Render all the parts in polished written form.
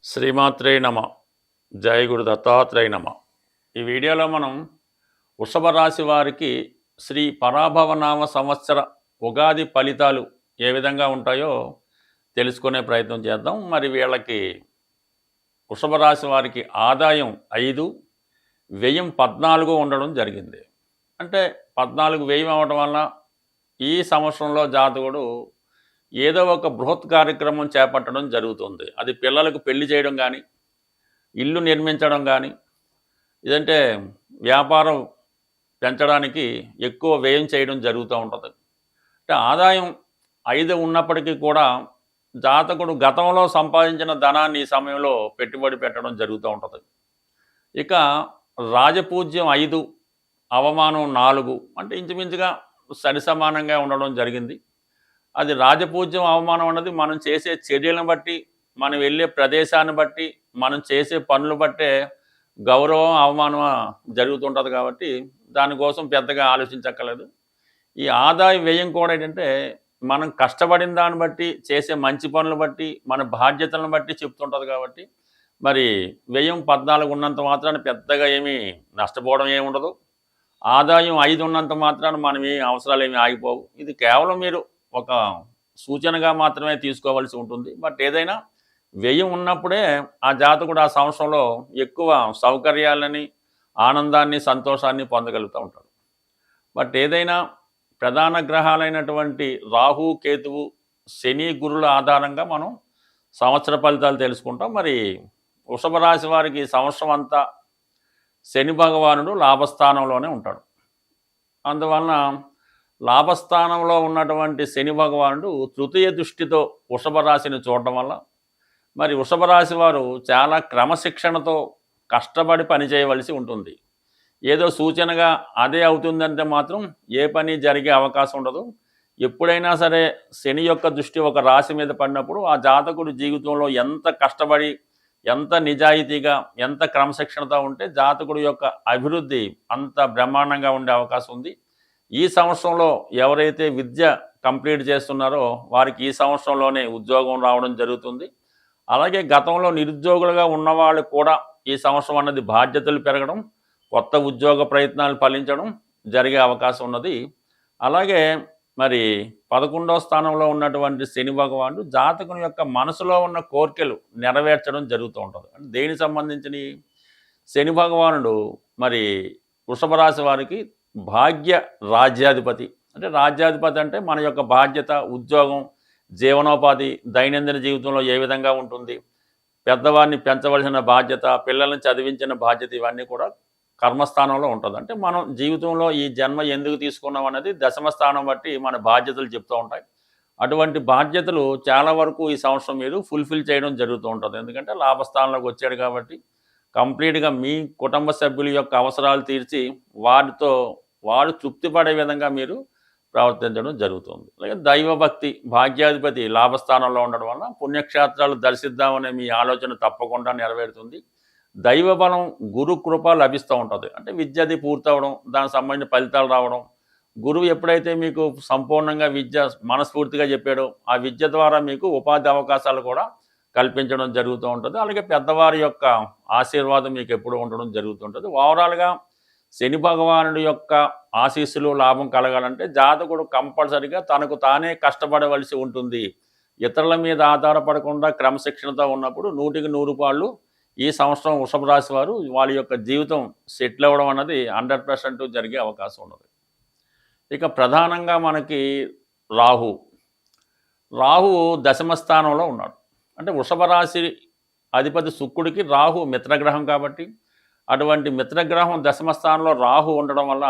శ్రీమాత్రే నమ. జయ గురు దత్తాత్రేయ నమ. ఈ వీడియోలో మనం వృషభ రాశి వారికి శ్రీ పరాభవనామ సంవత్సర ఉగాది ఫలితాలు ఏ విధంగా ఉంటాయో తెలుసుకునే ప్రయత్నం చేద్దాం. మరి వీళ్ళకి వృషభ రాశి వారికి ఆదాయం 5, వ్యయం 14 ఉండడం జరిగింది. అంటే 14 వ్యయం అవ్వడం వల్ల ఈ సంవత్సరంలో జాతకుడు ఏదో ఒక బృహత్ కార్యక్రమం చేపట్టడం జరుగుతుంది. అది పిల్లలకు పెళ్లి చేయడం కానీ, ఇల్లు నిర్మించడం కానీ, ఇదంటే వ్యాపారం పెంచడానికి ఎక్కువ వ్యయం చేయడం జరుగుతూ ఉంటుంది. అంటే ఆదాయం 5 ఉన్నప్పటికీ కూడా జాతకుడు గతంలో సంపాదించిన ధనాన్ని ఈ సమయంలో పెట్టుబడి పెట్టడం జరుగుతూ ఉంటుంది. ఇక రాజపూజ్యం 5, అవమానం 4, అంటే ఇంచుమించుగా సరిసమానంగా ఉండడం జరిగింది. అది రాజపూజ్యం అవమానం అన్నది మనం చేసే చర్యలను బట్టి, మనం వెళ్ళే ప్రదేశాన్ని బట్టి, మనం చేసే పనులు బట్టే గౌరవం అవమానం జరుగుతుంటుంది. కాబట్టి దానికోసం పెద్దగా ఆలోచించక్కర్లేదు. ఈ ఆదాయ వ్యయం కూడా ఏంటంటే మనం కష్టపడిన దాన్ని బట్టి, చేసే మంచి పనులు బట్టి, మన బాధ్యతలను బట్టి చెప్తుంటుంది. కాబట్టి మరి వ్యయం 14 ఉన్నంత మాత్రాన పెద్దగా ఏమీ నష్టపోవడం ఏమి ఉండదు. ఆదాయం 5 ఉన్నంత మాత్రాన మనం ఏ అవసరాలు ఏమి ఆగిపోవు. ఇది కేవలం మీరు ఒక సూచనగా మాత్రమే తీసుకోవాల్సి ఉంటుంది. బట్ ఏదైనా వ్యయం ఉన్నప్పుడే ఆ జాతకుడు ఆ సంవత్సరంలో ఎక్కువ సౌకర్యాలని, ఆనందాన్ని, సంతోషాన్ని పొందగలుగుతూ ఉంటాడు. బట్ ఏదైనా ప్రధాన గ్రహాలైనటువంటి రాహు, కేతువు, శని, గురుల ఆధారంగా మనం సంవత్సర ఫలితాలు తెలుసుకుంటాం. మరి వృషభ రాశి వారికి సంవత్సరం అంతా శని భగవానుడు లాభస్థానంలోనే ఉంటాడు. అందువలన లాభస్థానంలో ఉన్నటువంటి శని భగవానుడు తృతీయ దృష్టితో వృషభ రాశిని చూడటం వల్ల మరి వృషభ రాశి వారు చాలా క్రమశిక్షణతో కష్టపడి పనిచేయవలసి ఉంటుంది. ఏదో సూచనగా అదే అవుతుందంటే మాత్రం ఏ పని జరిగే అవకాశం ఉండదు. ఎప్పుడైనా సరే శని యొక్క దృష్టి ఒక రాశి మీద పడినప్పుడు ఆ జాతకుడు జీవితంలో ఎంత కష్టపడి, ఎంత నిజాయితీగా, ఎంత క్రమశిక్షణతో ఉంటే జాతకుడు యొక్క అభివృద్ధి అంత బ్రహ్మాండంగా ఉండే అవకాశం ఉంది. ఈ సంవత్సరంలో ఎవరైతే విద్య కంప్లీట్ చేస్తున్నారో వారికి ఈ సంవత్సరంలోనే ఉద్యోగం రావడం జరుగుతుంది. అలాగే గతంలో నిరుద్యోగులుగా ఉన్నవాళ్ళు కూడా ఈ సంవత్సరం అన్నది బాధ్యతలు పెరగడం, కొత్త ఉద్యోగ ప్రయత్నాలు ఫలించడం జరిగే అవకాశం ఉన్నది. అలాగే మరి 11వ స్థానంలో ఉన్నటువంటి శని భగవానుడు జాతకుని యొక్క మనసులో ఉన్న కోరికలు నెరవేర్చడం జరుగుతూ ఉంటుంది. అంటే దేనికి సంబంధించిన శని భగవానుడు మరి వృషభ రాశి వారికి భాగ్య రాజ్యాధిపతి. అంటే రాజ్యాధిపతి అంటే మన యొక్క బాధ్యత, ఉద్యోగం, జీవనోపాధి, దైనందిన జీవితంలో ఏ విధంగా ఉంటుంది, పెద్దవారిని పెంచవలసిన బాధ్యత, పిల్లల్ని చదివించిన బాధ్యత, ఇవన్నీ కూడా కర్మస్థానంలో ఉంటుంది. అంటే మనం జీవితంలో ఈ జన్మ ఎందుకు తీసుకున్నాం అనేది దశమ స్థానం బట్టి మన బాధ్యతలు చెప్తూ ఉంటాయి. అటువంటి బాధ్యతలు చాలా వరకు ఈ సంవత్సరం మీరు ఫుల్ఫిల్ చేయడం జరుగుతూ ఉంటుంది. ఎందుకంటే లాభస్థానంలోకి వచ్చాడు కాబట్టి కంప్లీట్గా మీ కుటుంబ సభ్యుల యొక్క అవసరాలు తీర్చి వారు తృప్తి పడే విధంగా మీరు ప్రవర్తించడం జరుగుతుంది. అలాగే దైవభక్తి, భాగ్యాధిపతి లాభస్థానంలో ఉండడం వల్ల పుణ్యక్షేత్రాలు దర్శిద్దామనే మీ ఆలోచన తప్పకుండా నెరవేరుతుంది. దైవ బలం, గురు కృప లభిస్తూ ఉంటుంది. అంటే విద్యది పూర్తవడం, దానికి సంబంధించిన ఫలితాలు రావడం, గురువు ఎప్పుడైతే మీకు సంపూర్ణంగా విద్య మనస్ఫూర్తిగా చెప్పాడో ఆ విద్య ద్వారా మీకు ఉపాధి అవకాశాలు కూడా కల్పించడం జరుగుతూ ఉంటుంది. అలాగే పెద్దవారి యొక్క ఆశీర్వాదం మీకు ఎప్పుడూ ఉండడం జరుగుతుంటుంది. ఓవరాల్గా శని భగవానుడి యొక్క ఆశీస్సులు, లాభం కలగాలంటే జాతకుడు కంపల్సరిగా తనకు తానే కష్టపడవలసి ఉంటుంది. ఇతరుల మీద ఆధారపడకుండా క్రమశిక్షణతో ఉన్నప్పుడు 100కి 100 పాళ్ళు ఈ సంవత్సరం వృషభ రాశి వారు వాళ్ళ యొక్క జీవితం సెటిల్ అవ్వడం అన్నది 100% జరిగే అవకాశం ఉన్నది. ఇక ప్రధానంగా మనకి రాహు దశమ స్థానంలో ఉన్నాడు. అంటే వృషభ రాశి అధిపతి శుక్రుడికి రాహు మిత్రగ్రహం కాబట్టి అటువంటి మిత్రగ్రహం దశమ స్థానంలో రాహు ఉండడం వల్ల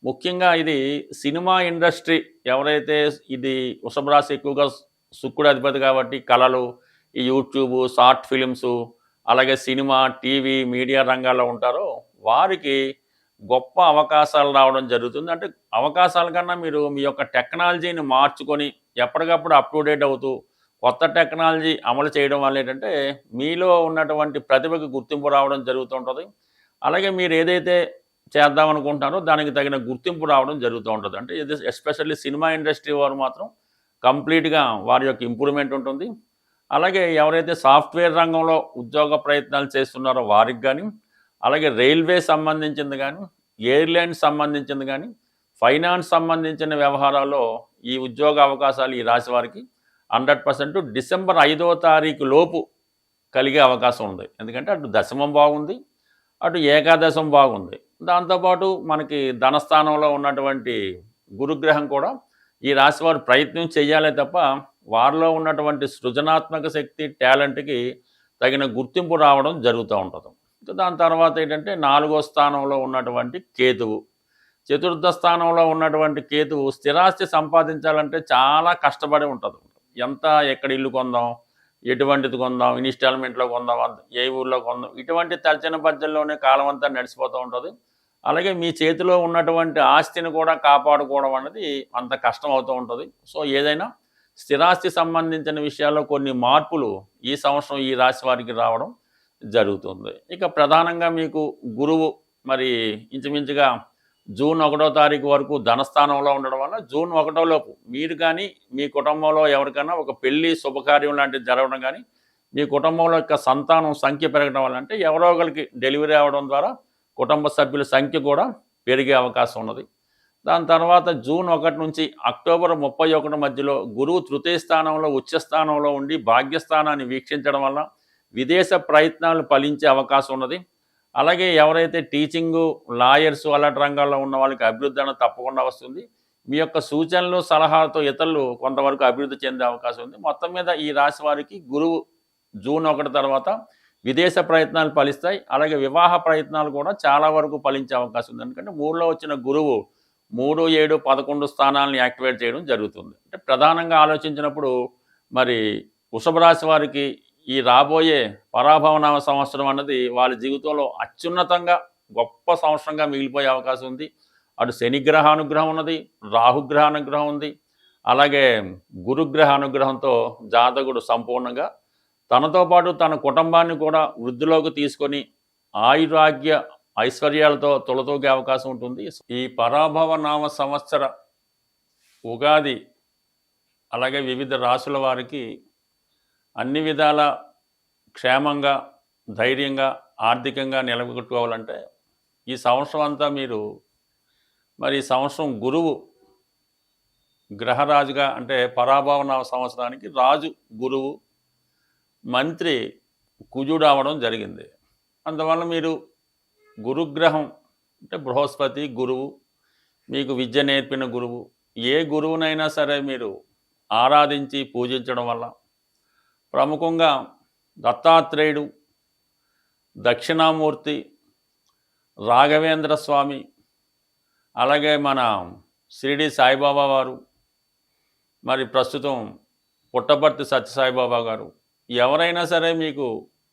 ముఖ్యంగా ఇది సినిమా ఇండస్ట్రీ ఎవరైతే ఇది వృషభ రాశి ఎక్కువగా శుక్రుడు అధిపతి కాబట్టి కళలు, ఈ యూట్యూబ్, షార్ట్ ఫిలిమ్స్, అలాగే సినిమా, టీవీ, మీడియా రంగాల్లో ఉంటారో వారికి గొప్ప అవకాశాలు రావడం జరుగుతుంది. అంటే అవకాశాల కన్నా మీరు మీ యొక్క టెక్నాలజీని మార్చుకొని ఎప్పటికప్పుడు అప్ టు డేట్ అవుతూ కొత్త టెక్నాలజీ అమలు చేయడం వల్ల ఏంటంటే మీలో ఉన్నటువంటి ప్రతిభకు గుర్తింపు రావడం జరుగుతుంటుంది. అలాగే మీరు ఏదైతే చేద్దామనుకుంటున్నారో దానికి తగిన గుర్తింపు రావడం జరుగుతూ ఉంటుంది. అంటే ఇది ఎస్పెషల్లీ సినిమా ఇండస్ట్రీ వారు మాత్రం కంప్లీట్గా వారి యొక్క ఇంప్రూవ్మెంట్ ఉంటుంది. అలాగే ఎవరైతే సాఫ్ట్వేర్ రంగంలో ఉద్యోగ ప్రయత్నాలు చేస్తున్నారో వారికి కానీ, అలాగే రైల్వే సంబంధించింది కానీ, ఎయిర్లైన్స్ సంబంధించింది కానీ, ఫైనాన్స్ సంబంధించిన వ్యవహారాల్లో ఈ ఉద్యోగ అవకాశాలు ఈ రాశి వారికి 100% డిసెంబర్ 5వ తారీఖు లోపు కలిగే అవకాశం ఉంది. ఎందుకంటే అటు దశమం బాగుంది, అటు ఏకాదశం బాగుంది. దాంతోపాటు మనకి ధనస్థానంలో ఉన్నటువంటి గురుగ్రహం కూడా ఈ రాశి వారు ప్రయత్నం చేయాలే తప్ప వారిలో ఉన్నటువంటి సృజనాత్మక శక్తి, టాలెంట్కి తగిన గుర్తింపు రావడం జరుగుతూ ఉంటుంది. దాని తర్వాత ఏంటంటే 4వ స్థానంలో ఉన్నటువంటి కేతువు, చతుర్థ స్థానంలో ఉన్నటువంటి కేతువు స్థిరాస్తి సంపాదించాలంటే చాలా కష్టపడి ఉంటుంది. ఎంత, ఎక్కడ ఇల్లు కొందాం, ఎటువంటిది కొందాం, ఇన్స్టాల్మెంట్లో కొందాం, ఏ ఊళ్ళో కొందాం, ఇటువంటి తర్జన భర్జనలోనే కాలం అంతా నడిచిపోతూ ఉంటుంది. అలాగే మీ చేతిలో ఉన్నటువంటి ఆస్తిని కూడా కాపాడుకోవడం అనేది అంత కష్టం అవుతూ ఉంటుంది. సో ఏదైనా స్థిరాస్తి సంబంధించిన విషయాల్లో కొన్ని మార్పులు ఈ సంవత్సరం ఈ రాశి వారికి రావడం జరుగుతుంది. ఇక ప్రధానంగా మీకు గురువు మరి ఇంచుమించుగా జూన్ 1వ తారీఖు వరకు ధనస్థానంలో ఉండడం వల్ల జూన్ 1 లోపు మీరు కానీ మీ కుటుంబంలో ఎవరికైనా ఒక పెళ్లి శుభకార్యం లాంటిది జరగడం కానీ, మీ కుటుంబంలో యొక్క సంతానం సంఖ్య పెరగడం వల్ల, అంటే ఎవరో ఒకరికి డెలివరీ అవ్వడం ద్వారా కుటుంబ సభ్యుల సంఖ్య కూడా పెరిగే అవకాశం ఉన్నది. దాని తర్వాత జూన్ 1 నుంచి అక్టోబర్ 31 మధ్యలో గురువు తృతీయ స్థానంలో ఉచ్చస్థానంలో ఉండి భాగ్యస్థానాన్ని వీక్షించడం వల్ల విదేశ ప్రయత్నాలు ఫలించే అవకాశం ఉన్నది. అలాగే ఎవరైతే టీచింగు, లాయర్స్ అలాంటి రంగాల్లో ఉన్న వాళ్ళకి అభివృద్ధి అనేది తప్పకుండా వస్తుంది. మీ యొక్క సూచనలు, సలహాలతో ఇతరులు కొంతవరకు అభివృద్ధి చెందే అవకాశం ఉంది. మొత్తం మీద ఈ రాశి వారికి గురువు జూన్ 1 తర్వాత విదేశ ప్రయత్నాలు ఫలిస్తాయి. అలాగే వివాహ ప్రయత్నాలు కూడా చాలా వరకు ఫలించే అవకాశం ఉంది. ఎందుకంటే 3లో వచ్చిన గురువు 3, 7, 11 స్థానాలను యాక్టివేట్ చేయడం జరుగుతుంది. అంటే ప్రధానంగా ఆలోచించినప్పుడు మరి వృషభ రాశి వారికి ఈ రాబోయే పరాభవనామ సంవత్సరం అన్నది వాళ్ళ జీవితంలో అత్యున్నతంగా గొప్ప సంవత్సరంగా మిగిలిపోయే అవకాశం ఉంది. అటు శనిగ్రహ అనుగ్రహం ఉన్నది, రాహుగ్రహ అనుగ్రహం ఉంది, అలాగే గురుగ్రహ అనుగ్రహంతో జాతకుడు సంపూర్ణంగా తనతో పాటు తన కుటుంబాన్ని కూడా వృద్ధిలోకి తీసుకొని ఆయురాగ్య ఐశ్వర్యాలతో తొలతూగే అవకాశం ఉంటుంది. ఈ పరాభవనామ సంవత్సర ఉగాది అలాగే వివిధ రాశుల వారికి అన్ని విధాల క్షేమంగా, ధైర్యంగా, ఆర్థికంగా నిలబెట్టుకోవాలంటే ఈ సంవత్సరం అంతా మీరు మరి ఈ సంవత్సరం గురువు గ్రహరాజుగా, అంటే పరాభవనామ సంవత్సరానికి రాజు గురువు, మంత్రి కుజుడు అవడం జరిగింది. అందువల్ల మీరు గురుగ్రహం అంటే బృహస్పతి గురువు, మీకు విద్య నేర్పిన గురువు, ఏ గురువునైనా సరే మీరు ఆరాధించి పూజించడం వల్ల, ప్రముఖంగా దత్తాత్రేయుడు, దక్షిణామూర్తి, రాఘవేంద్ర స్వామి, అలాగే మన షిరిడి సాయిబాబా వారు, మరి ప్రస్తుతం పుట్టపర్తి సత్యసాయిబాబా గారు, ఎవరైనా సరే మీకు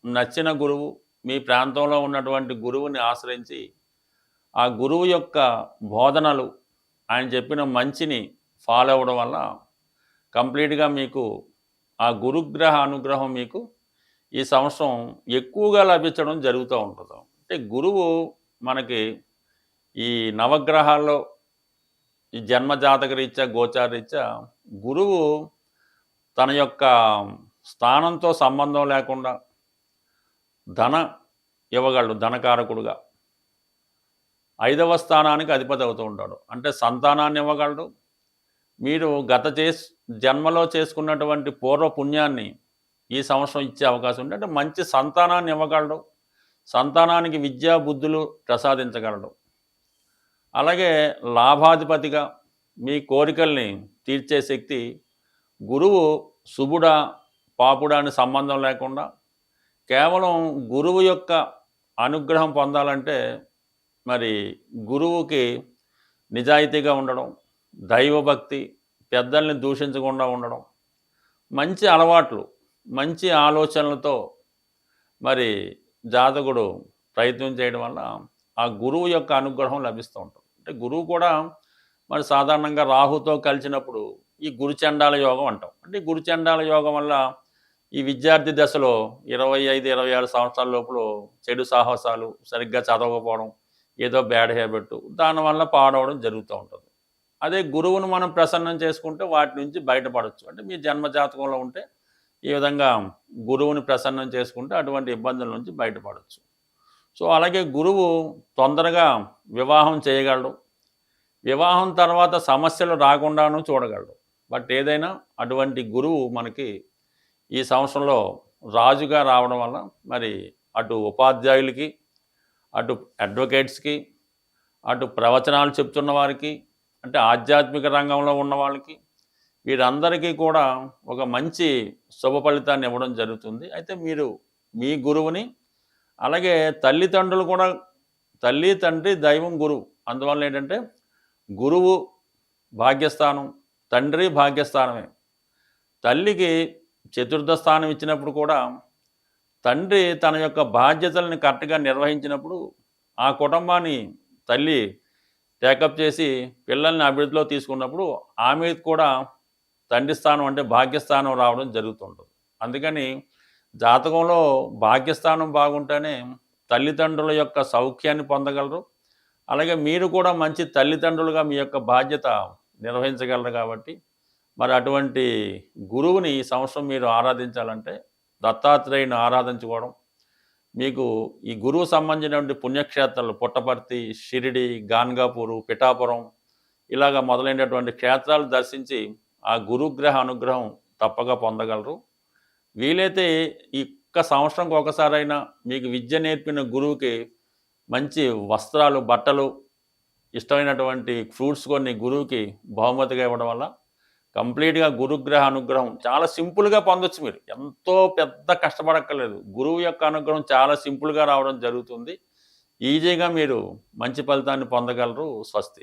నచ్చిన గురువు, మీ ప్రాంతంలో ఉన్నటువంటి గురువుని ఆశ్రయించి ఆ గురువు యొక్క బోధనలు, ఆయన చెప్పిన మంచిని ఫాలో అవ్వడం వల్ల కంప్లీట్గా మీకు ఆ గురుగ్రహ అనుగ్రహం మీకు ఈ సంవత్సరం ఎక్కువగా లభించడం జరుగుతూ ఉంటుంది. అంటే గురువు మనకి ఈ నవగ్రహాల్లో ఈ జన్మజాతక రీత్యా, గోచార రీత్యా గురువు తన యొక్క స్థానంతో సంబంధం లేకుండా ధన ఇవ్వగలడు, ధనకారకుడుగా 5వ స్థానానికి అధిపతి అవుతూ ఉంటాడు. అంటే సంతానాన్ని ఇవ్వగలడు. మీరు జన్మలో చేసుకున్నటువంటి పూర్వ పుణ్యాన్ని ఈ సంవత్సరం ఇచ్చే అవకాశం ఉంది. అంటే మంచి సంతానాన్ని ఇవ్వగలడు, సంతానానికి విద్యా బుద్ధులు ప్రసాదించగలడు. అలాగే లాభాధిపతిగా మీ కోరికల్ని తీర్చే శక్తి గురువు శుభుడా పాపుడా అని సంబంధం లేకుండా కేవలం గురువు యొక్క అనుగ్రహం పొందాలంటే మరి గురువుకి నిజాయితీగా ఉండడం, దైవభక్తి, పెద్దల్ని దూషించకుండా ఉండడం, మంచి అలవాట్లు, మంచి ఆలోచనలతో మరి జాతకుడు ప్రయత్నం చేయడం వల్ల ఆ గురువు యొక్క అనుగ్రహం లభిస్తూ ఉంటుంది. అంటే గురువు కూడా మరి సాధారణంగా రాహుతో కలిసినప్పుడు ఈ గురుచండాల యోగం అంటాం. అంటే ఈ గురుచండాల యోగం వల్ల ఈ విద్యార్థి దశలో 25, 26 సంవత్సరాల లోపల చెడు సాహసాలు, సరిగ్గా చదవకపోవడం, ఏదో బ్యాడ్ హ్యాబిట్, దానివల్ల పాడవడం జరుగుతూ ఉంటుంది. అదే గురువును మనం ప్రసన్నం చేసుకుంటే వాటి నుంచి బయటపడవచ్చు. అంటే మీ జన్మజాతకంలో ఉంటే ఈ విధంగా గురువుని ప్రసన్నం చేసుకుంటే అటువంటి ఇబ్బందుల నుంచి బయటపడవచ్చు. సో అలాగే గురువు తొందరగా వివాహం చేయగలడు. వివాహం తర్వాత సమస్యలు రాకుండాను చూడగలడు. బట్ ఏదైనా అటువంటి గురువు మనకి ఈ సంవత్సరంలో రాజుగా రావడం వల్ల మరి అటు ఉపాధ్యాయులకి, అటు అడ్వకేట్స్కి, అటు ప్రవచనాలు చెప్తున్న వారికి, అంటే ఆధ్యాత్మిక రంగంలో ఉన్న వాళ్ళకి, వీరందరికీ కూడా ఒక మంచి శుభ ఫలితాన్ని ఇవ్వడం జరుగుతుంది. అయితే మీరు మీ గురువుని, అలాగే తల్లిదండ్రులు కూడా, తల్లి తండ్రి దైవం గురువు, అందువల్ల ఏంటంటే గురువు భాగ్యస్థానం, తండ్రి భాగ్యస్థానమే. తల్లికి చతుర్థ స్థానం ఇచ్చినప్పుడు కూడా తండ్రి తన యొక్క బాధ్యతలను కరెక్ట్గా నిర్వహించినప్పుడు ఆ కుటుంబాన్ని తల్లి టేకప్ చేసి పిల్లల్ని అభివృద్ధిలో తీసుకున్నప్పుడు ఆమె కూడా తండ్రి స్థానం అంటే భాగ్యస్థానం రావడం జరుగుతుంటుంది. అందుకని జాతకంలో భాగ్యస్థానం బాగుంటేనే తల్లిదండ్రుల యొక్క సౌఖ్యాన్ని పొందగలరు. అలాగే మీరు కూడా మంచి తల్లిదండ్రులుగా మీ యొక్క బాధ్యత నిర్వహించగలరు. కాబట్టి మరి అటువంటి గురువుని ఈ సంవత్సరం మీరు ఆరాధించాలంటే దత్తాత్రేయుని ఆరాధించుకోవడం, మీకు ఈ గురువు సంబంధించినటువంటి పుణ్యక్షేత్రాలు పుట్టపర్తి, షిరిడి, గాన్గాపూరు, పిఠాపురం ఇలాగ మొదలైనటువంటి క్షేత్రాలు దర్శించి ఆ గురుగ్రహ అనుగ్రహం తప్పక పొందగలరు. వీలైతే ఈ సంవత్సరంకి ఒకసారైనా మీకు విద్య నేర్పిన గురువుకి మంచి వస్త్రాలు, బట్టలు, ఇష్టమైనటువంటి ఫ్రూట్స్ కొన్ని గురువుకి బహుమతిగా ఇవ్వడం వల్ల కంప్లీట్గా గురుగ్రహ అనుగ్రహం చాలా సింపుల్గా పొందొచ్చు. మీరు ఎంతో పెద్ద కష్టపడక్కర్లేదు. గురువు యొక్క అనుగ్రహం చాలా సింపుల్గా రావడం జరుగుతుంది. ఈజీగా మీరు మంచి ఫలితాన్ని పొందగలరు. స్వస్తి.